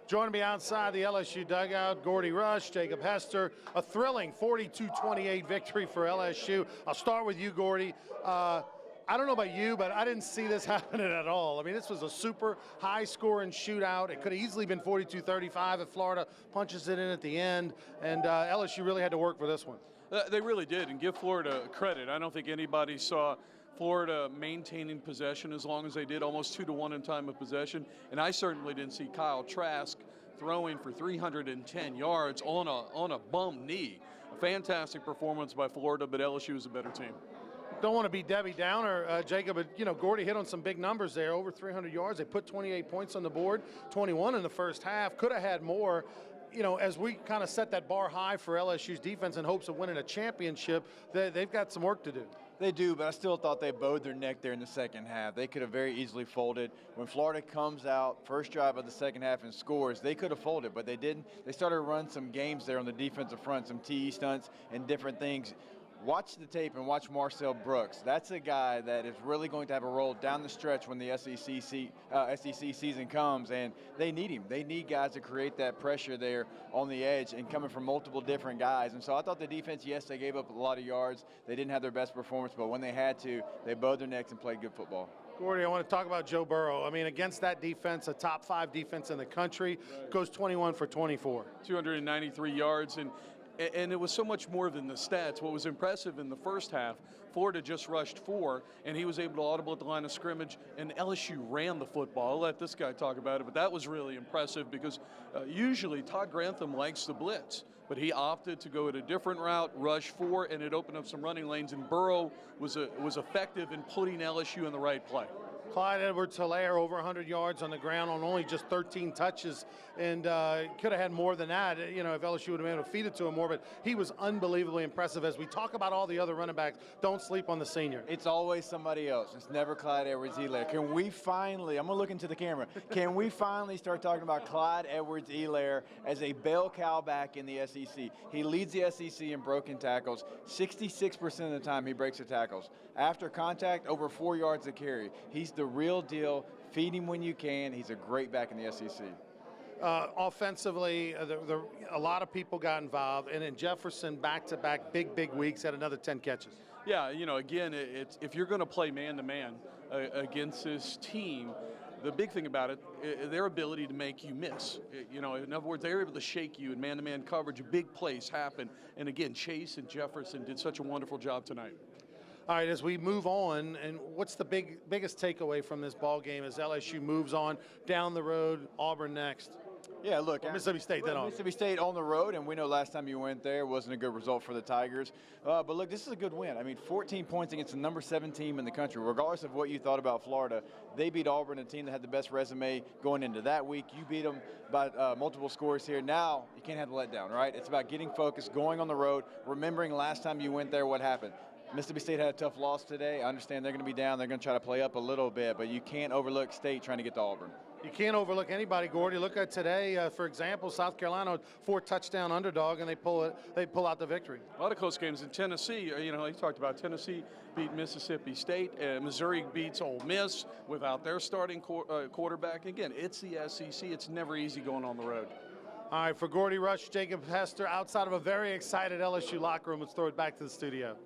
Joining me outside the LSU dugout, Gordy Rush, Jacob Hester. A thrilling 42-28 victory for LSU. I'll start with you, Gordy. I don't know about you, but I didn't see this happening at all. I mean, this was a super high-scoring shootout. It could have easily been 42-35 if Florida punches it in at the end, and LSU really had to work for this one. They really did, and give Florida credit. I don't think anybody saw Florida maintaining possession as long as they did, almost 2-1 in time of possession. And I certainly didn't see Kyle Trask throwing for 310 yards on a bum knee. A fantastic performance by Florida, but LSU is a better team. Don't want to be Debbie Downer, Jacob, but, you know, Gordy hit on some big numbers there, over 300 yards. They put 28 points on the board, 21 in the first half. Could have had more. You know, as we kind of set that bar high for LSU's defense in hopes of winning a championship, they've got some work to do. They do, but I still thought they bowed their neck there in the second half. They could have very easily folded. When Florida comes out, first drive of the second half and scores, they could have folded, but they didn't. They started to run some games there on the defensive front, some TE stunts and different things. Watch the tape and watch Marcel Brooks. That's a guy that is really going to have a role down the stretch when the SEC season comes, and they need him. They need guys to create that pressure there on the edge and coming from multiple different guys. And so I thought the defense, yes, they gave up a lot of yards. They didn't have their best performance, but when they had to, they bowed their necks and played good football. Gordy, I want to talk about Joe Burrow. I mean, against that defense, a top 5 defense in the country, goes 21 for 24. 293 yards, and it was so much more than the stats. What was impressive in the first half, Florida just rushed 4, and he was able to audible at the line of scrimmage, and LSU ran the football. I'll let this guy talk about it, but that was really impressive because usually Todd Grantham likes the blitz, but he opted to go at a different route, rush 4, and it opened up some running lanes, and Burrow was effective in putting LSU in the right play. Clyde Edwards-Helaire over 100 yards on the ground on only just 13 touches, and could have had more than that, you know, if LSU would have been able to feed it to him more, but he was unbelievably impressive. As we talk about all the other running backs, don't sleep on the senior. It's always somebody else. It's never Clyde Edwards-Helaire. Can we finally, I'm going to look into the camera, can we finally start talking about Clyde Edwards-Helaire as a bell cow back in the SEC? He leads the SEC in broken tackles. 66% of the time he breaks the tackles. After contact, over 4 yards a carry. He's the real deal. Feed him when you can. He's a great back in the SEC. Offensively, a lot of people got involved, and then Jefferson back-to-back big weeks had another 10 catches. Yeah, you know, again, if you're going to play man-to-man against this team, the big thing about it, their ability to make you miss. You know, in other words, they're able to shake you in man-to-man coverage. Big plays happen. And again, Chase and Jefferson did such a wonderful job tonight. All right, as we move on, and what's the biggest takeaway from this ball game as LSU moves on down the road, Auburn next? Yeah, look, Mississippi State then on. Mississippi State on the road, and we know last time you went there wasn't a good result for the Tigers. But look, this is a good win. I mean, 14 points against the number 7 team in the country. Regardless of what you thought about Florida, they beat Auburn, a team that had the best resume going into that week. You beat them by multiple scores here. Now, you can't have the letdown, right? It's about getting focused, going on the road, remembering last time you went there, what happened. Mississippi State had a tough loss today. I understand they're going to be down. They're going to try to play up a little bit, but you can't overlook State trying to get to Auburn. You can't overlook anybody, Gordy. Look at today, for example, South Carolina, 4-touchdown underdog, and they pull out the victory. A lot of close games in Tennessee. You know, he talked about Tennessee beat Mississippi State. Missouri beats Ole Miss without their starting quarterback. Again, it's the SEC. It's never easy going on the road. All right, for Gordy Rush, Jacob Hester, outside of a very excited LSU locker room, let's throw it back to the studio.